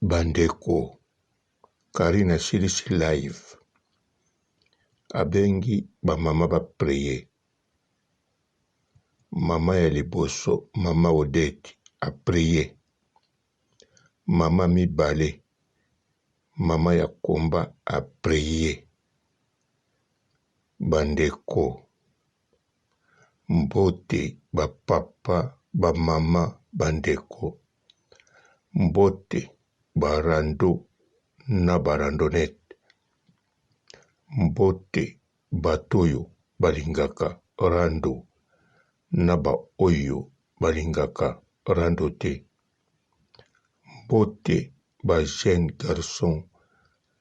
Bandeko, Karina silisi live. Abengi ba mama ba prier. Mama ya liboso, mama Odette, a prier. Mama mibale, mama ya komba a prier. Bandeko, mbote ba papa, ba mama, bandeko. Mbote barando na barandonete. Mbote batoyo balingaka rando na ba oyo balingaka rando te. Mbote ba jeune garçon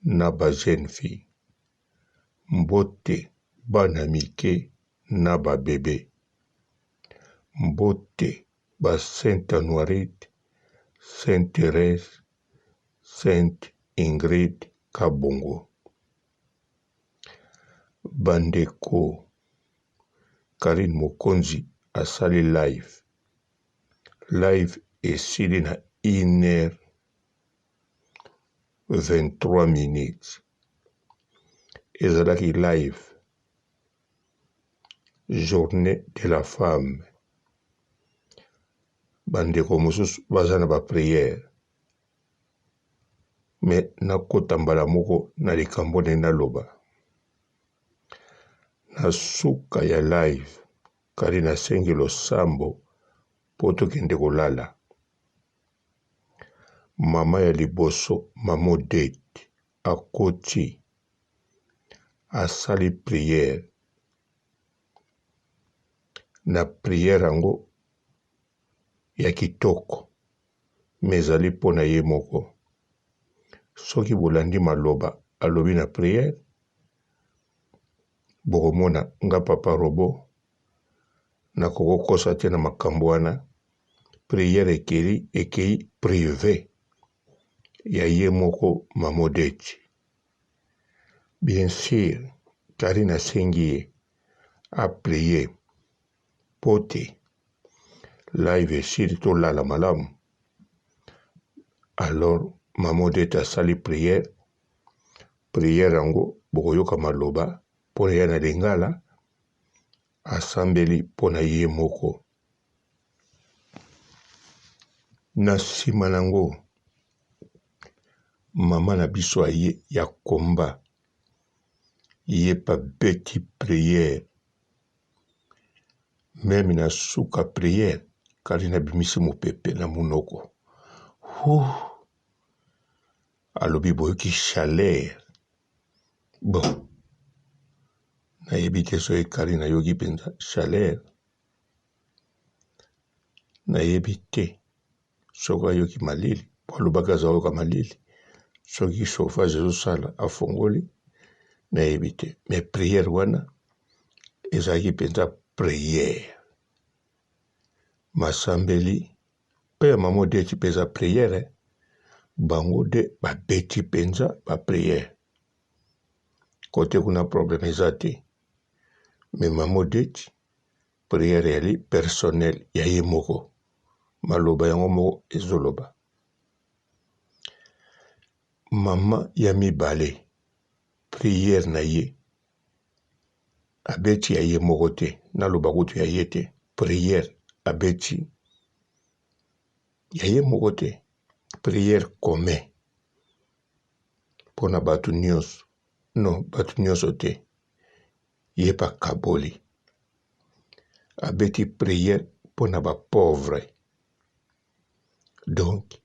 na ba jeune fille. Mbote bana mike na ba bebe. Mbote ba Sainte Honorite, Sainte Thérèse, Sainte Ingrid Kabongo. Bandeko, Karine Mokonzi asali live. Live esili na 1h23 minutes. Ezalaki live. Journée de la femme. Bandeko mosusu baza na ba prière. Me nakota mbala moko na likambo ndenge naloba. Na suka ya live, kali nasengi losambo po tokende kolala. Mama ya liboso, mama Odette, akoti asali prière. Na prière yango ya kitoko, mezali po na ye moko. Soki bolandi maloba alobi na prière, bokomona nga papa Robo na kokosa te na makambo wana. Prière ekei privé ya ye moko mama Odette. Bien sûr, kari nasengi ye a prier pote live esili tolala malamu. Alors mama Odette asali prière. Prière yango bokoyoka maloba pona ya na lingala asambeli pona ye moko. Na nsima nango mama na biso aye ya komba ye pa beti prière. Meme na suka prière kali na bimisi mopepe na munoko. Alobi boyoki chaleur. Bon, nayebi te so ekali nayoki penza chaleur. Nayebi te soki ayoki malili. Alobaka aza oyoka malili. Soki chauffage ezosala afongoli. Nayebi te. Mais prière wana ezalaki penza prière. Masambeli pe mama Odette penza prière. Bango de babeti penza ba prière. Kote kuna problème eza te. Mais mama Odette prière yali personnel ya ye moko. Maloba yango moko ezoloba. Mama ya mibale prière na ye abeti ya ye moko te. Naloba kutu ya ye te. Prière abeti ya ye moko te. Prière commun pona batu nyonso. Non, batu nyonso te. Ye pa kaboli. Abeti prière pona ba pauvre. Donc,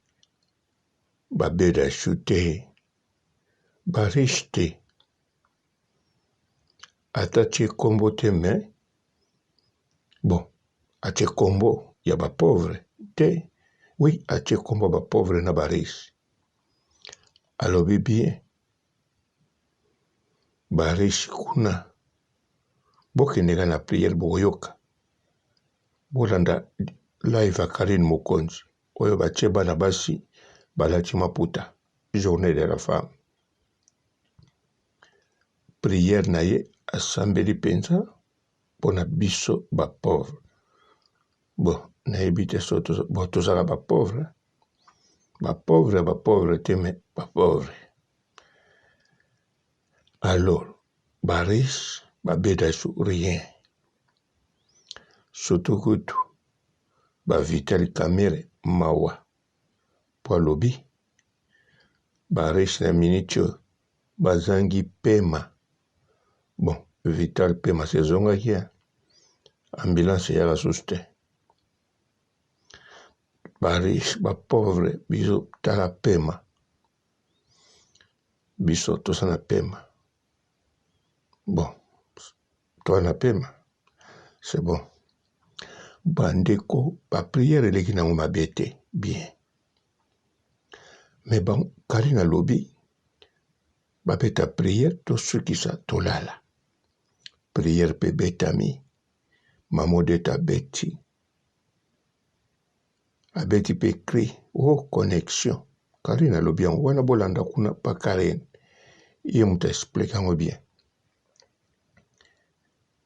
ba beda chute, ba riche te. Ata tie kombo te mais, bon, atie kombo ya ba pauvre te. Oui, atie kombo ba pauvre na ba riche. Alobi bien, ba riche kuna, bokendeka na prière boyoka. Bolanda live a Karine Mokonzi. Oyo batie bana basi balati maputa. Journée de la femme. Prière na ye asambeli penza pona biso ba pauvre. Bon, nayebi te so tozala ba pauvre. pauvre te mais pauvre. Alors, riche, beda sur rien. Surtout que tout, Vital Kamere mawa. Pour lobby, riche na miniature, zangi pema. Bon, Vital pema c'est zonga kia. Ambulance ya la souste. Riche, pauvre, biso tala pema. Biso tosana pema. Bon, toi na pema, c'est bon. Bandeko, prière eleki nango mabete, bien. Mais bon, Karina lobi, beta prière, to suki sa tolala. Prière pe betami, mamodeta beti. Abeti pe cri, connexion. Karina lobi, on wana bolanda kuna pa Karen. Il m'a expliqué bien.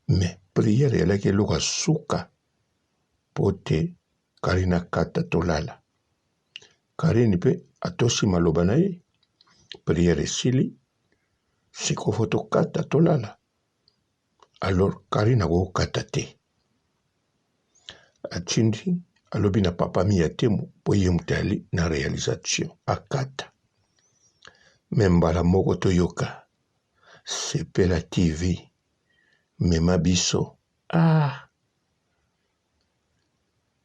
Mais prière eleki loka suka pote Karina kata tolala. Karine pe atosi maloba na ye, prière esili, sikofoto kata tolala. Alors Karine ako kata te. Atindi alobi na papa mi ya temu po ye mutali na réalisation akata. Membala moko toyoka, sepela TV, mema biso.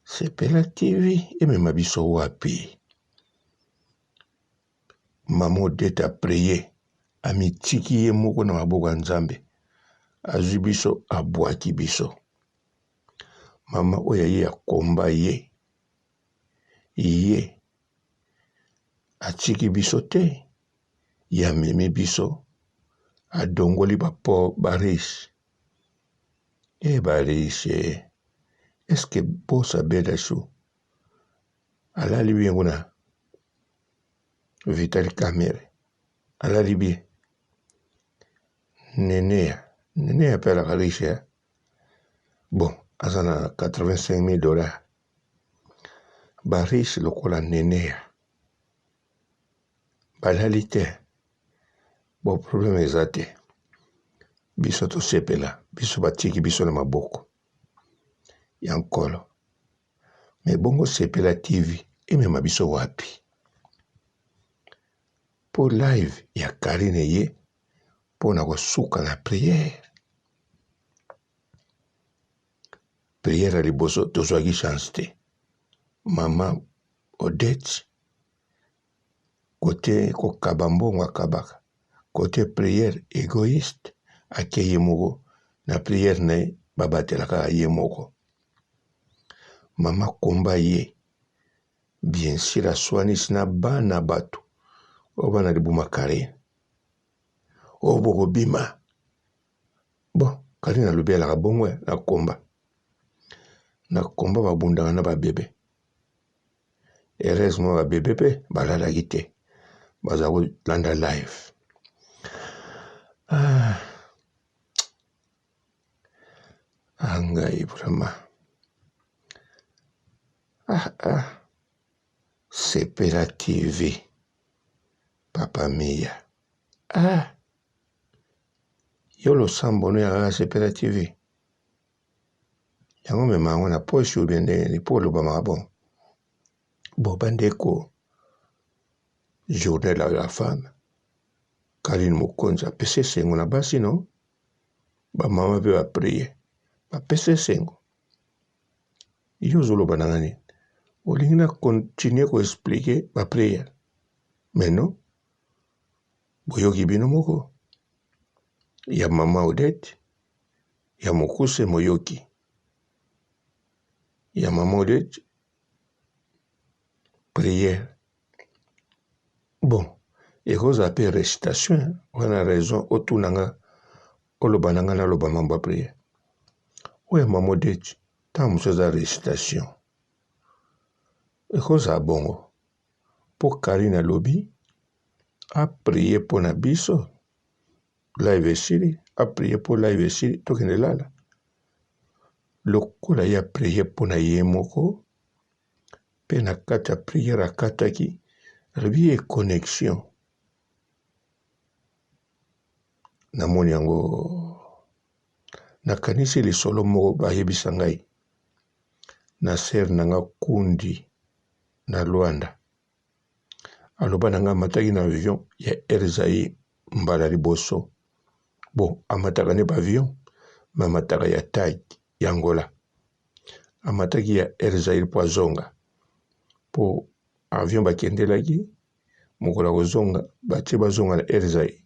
Sepela TV e mema biso wapi. Maman deta prier, amitiki ye moko na maboko ya Nzambe. Azwi biso abwaki biso. Mama oya ye akomba ye. Ye atiki biso te. Ya memi biso. Adongoli baris. Baris est-ce que bosa beda chou? Alali bien kuna. Vital Kamere. Alali bien. Nenea pela karisha. Bon, azana $85,000. Baris lokola nenea. Balali te. Bon, problème ezate. Biso to sepela. Biso batiki biso na maboko. Yankolo. Mais bongo sepela TV. Mema biso wapi. Po live ya Karine ye. Po na kosuka na prière. Prière à liboso tozwaki chance te. Mama Odette. Côté kokabambongo akabaka. Côté prière égoïste. Ake ye moko. Na prière na babatelaka ye moko. Mama komba ye. Bien sûr aswanis na bana batu. Obana libuma Karine. Boko bima. Bon, Karine alobi alaka bongo na komba. Na komba babundanga na babebe. Heureusement babebe pe balalaki te. Baza kolanda live. Angai vraiment. Sepela TV. Papa mia. Yolo sambo no ya Sepela TV. Yango mema wana poshi ubende ni polo ba mabon. Bobandeko. Journée de la femme. Karine Mukonza pese sengo na basi no. Ba mama be ba prier. Ba pese sengo. Yo zolo banangani. Olingina continue ko expliquer ba prière. Mais non. Boyoki bino moko. Ya mama Odette. Ya mokuse moyoki. Ya mama Odette. Prière. Bon. Et cause appelle récitation. On a raison. Otunanga. Olobananga na lobamamba prière. Ouais, maman Odette. Tant moussa récitation. Et cause à bongo. Pour Karina Lobi. A prié pour Nabiso. Live siri. A prié pour live siri. Tokene lala. Lokola ya prié pour na yemoko. Pena kata prière a kataki. Rebi connexion. Namoni yango nakanisi lisolo moko bayebisa ngai na ser nanga kundi na Luanda. Aloba nanga mataki na avion ya Erzaï mbala liboso. Bon, amataka ne ba avion, ma mataka ya TAG ya Angola. Amataki ya Erzaï po azonga. Po avion bakendelaki mokola kozonga batie bazonga na Erzaï.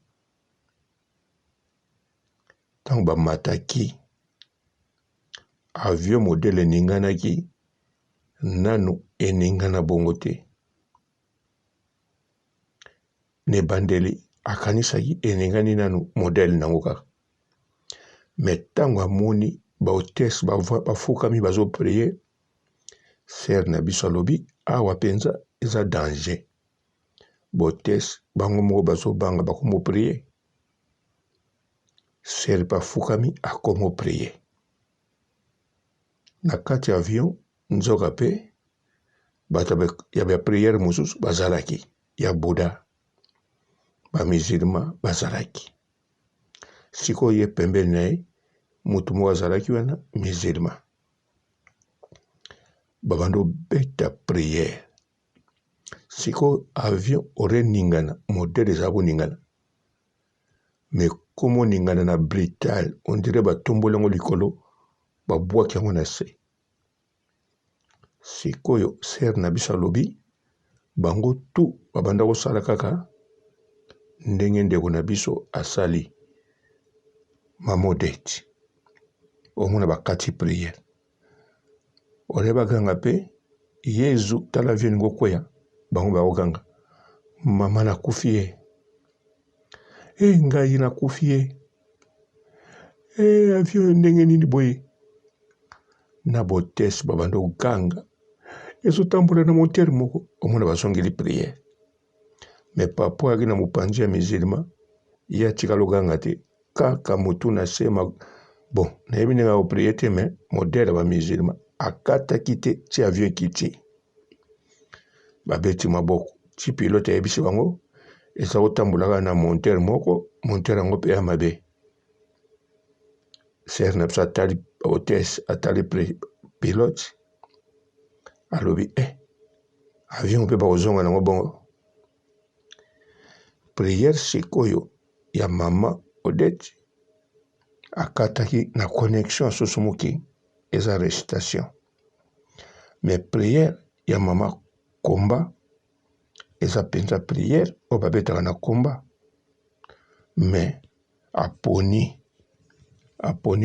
Tango ba mataki avion modele ninganaki nanu eningana bongo te. Ne bandeli akanisaki eningani nanu modele nango kaka. Me tango amoni ba hôtesse bafukami bazo prier, ser na biso alobi awa penza eza danger. Ba hôtesse bango moko bazo banga bakomo prier. Ser bafukami akomo prier. Na kati avion nzoka pe bata ya ba prière mususu bazalaki ya Buddha. Ba musulman bazalaki. Siko ye pembeni naye mutu moko azalaki wana musulman. Babando beta prière. Siko avion ore ningana modele zabo ningana. Mais komo ningana na brutal, on dirait ba tombolango likolo ba bwaki yango na se. Sikoyo ser na biso alobi bango tu babanda kosala kaka ndenge ndeko na biso asali mamodeti omona bakati prière. Ore baganga pe Yezu tala avion ngokwea bango bakoganga mama na kufie. Ngai na kufie. Avion ndenge nini boye. Na botesi babando ganga. Yesu tambula na moteur moko omona basongeli prière. Mais papa aki na mopanzi ya musulman ya tikalo ganga te kaka mutu na sema bon na yebi nga prière te mais modèle ba musulman akata kite ti avion kiti. Babeti maboko ti pilote yebisi bango esa otambulaka na monteur moko monteur yango pe ya mabe. Ser na biso atali hôtesse atali pilote alobi avion pe bakozonga nango bongo. Prière sikoyo ya mama Odette akataki na connexion susumuki eza récitation. Mais prière ya mama Komba eza penza prière o babetaka na komba. Mais aponi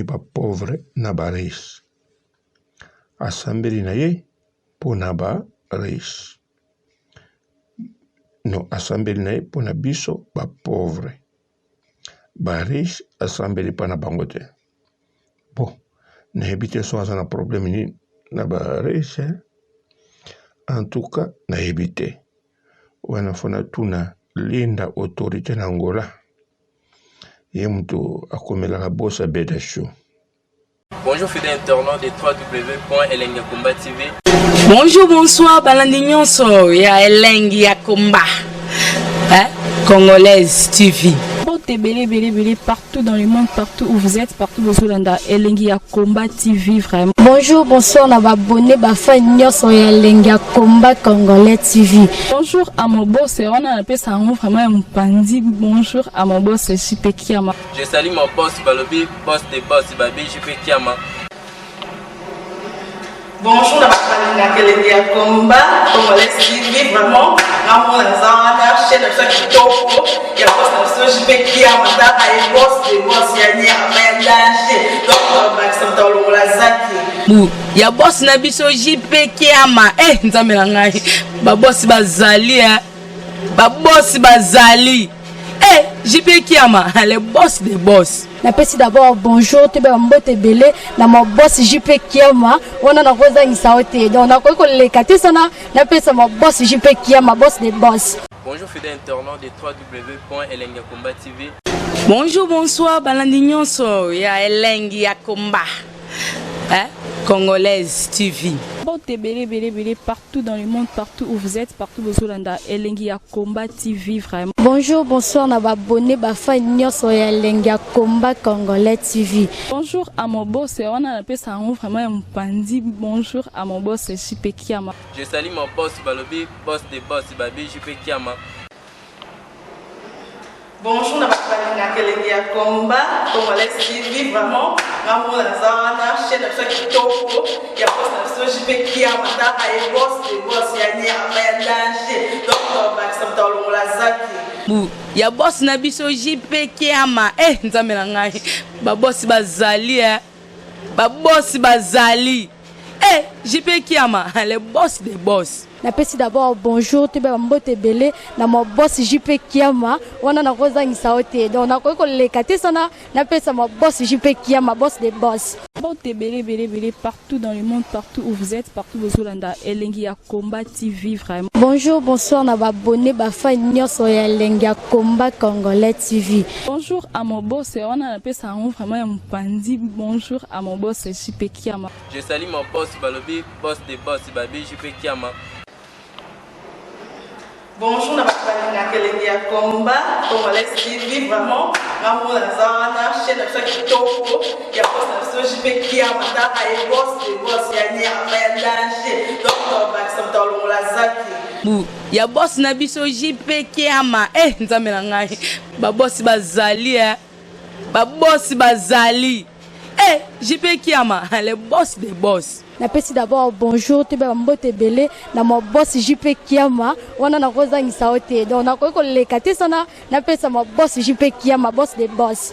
ba pauvre na ba riche. Asambeli na ye po na ba riche. Non, asambeli na ye po na biso ba pauvre. Ba riche asambeli pa na bango te. Bon, na ebite so aza na problème ni na ba riche. En tout cas, na ebite. Wana fona tuna linda autorité na Angola. Ye mtu akomelaka bosa beda show. Bonjour fidèles internautes de www.elengiakomba TV. Bonjour, bonsoir, balandi nyonso ya Elengi ya Komba. Congolaise TV. Belé partout dans le monde, partout où vous êtes, partout où vous êtes, Elengi ya Komba TV vraiment. Bonjour, bonsoir, on va abonner ba fan nyonso ya Elengi ya Komba Congolais TV. Bonjour à mon boss, on a appelé ça vraiment un pandi. Bonjour à mon boss, JP Kiama. Je salue mon boss Balobi, boss des boss Babi, JP Kiama. Bonjour, on va Elengi ya Komba Congolais TV vraiment. Ramon Lazana, chaîne de chaque topo, il y a pas de JP Kiama, et boss des boss, il y a un danger. Donc, on va s'entendre au Lazaki. Ya boss na biso JP Kiama nzambe na ngai ba boss bazali ba boss bazali JP Kiama le boss des boss. Napesi d'abord bonjour te ba mbote belé na mo boss JP Kiama wana na koza ngisaote donc na ko lekati sana napesa mo boss JP Kiama boss des boss. Bonjour fidèles internautes de www.elengiakomba TV. Bonjour bonsoir balandi nyonso ya Elengi ya Komba. Congolaise TV. Bon, belé, partout dans le monde, partout où vous êtes, partout où vous êtes, Elengia Combat TV, vraiment. Bonjour, bonsoir, na abonné, fa nyonso ya Elengia Combat Congolais TV. Bonjour à mon boss, on a appelé ça vraiment un pandi. Bonjour à mon boss, JP Kiama. Je salue mon boss Balobi, boss des boss, Babi JP Kiama. Bonjour, na Elengia Combat Congolais TV, vraiment. Ngamu na zana, chaîne de kitoko, ya boss na JP Kiama, ta ay boss des boss ya ni ya danger. Donc ba samta longola zaki. Ya boss na biso JP Kiama. Nzambe na ngai. Ba boss bazali Ba boss bazali. JP Kiama, le boss des boss. Napesi d'abord bonjour te ba mbote belé na mo boss JP Kiama wana na kozangisa ote donc na ko lekate sana napesa mo boss JP Kiama boss des boss. Bon, belé, partout dans le monde, partout où vous êtes, partout où vous êtes, Elengia Combat TV, vraiment. Bonjour, bonsoir, na abonné, fa nyonso ya Elengia Combat Congolais TV. Bonjour à mon boss, on a appelé ça vraiment un pandi. Bonjour à mon boss, JP Kiama. Je salue mon boss Balobi, boss des boss, Babi JP Kiama. Bonjour, na Elengia Combat Congolais TV, vraiment. Ngamu na zana, chaîne de kitoko, ya boss na JP Kiama, ta ay boss des boss ya ni ya danger. Donc ba samta longola zaki. Ya boss na biso JP Kiama. Nzambe na ngai. Ba boss bazali Ba boss bazali. JP Kiama, le boss des boss. Napesi d'abord bonjour te ba mbote belé na mo boss JP Kiama wana na kozangisa ote donc na ko lekate sana napesa mo boss JP Kiama boss des boss.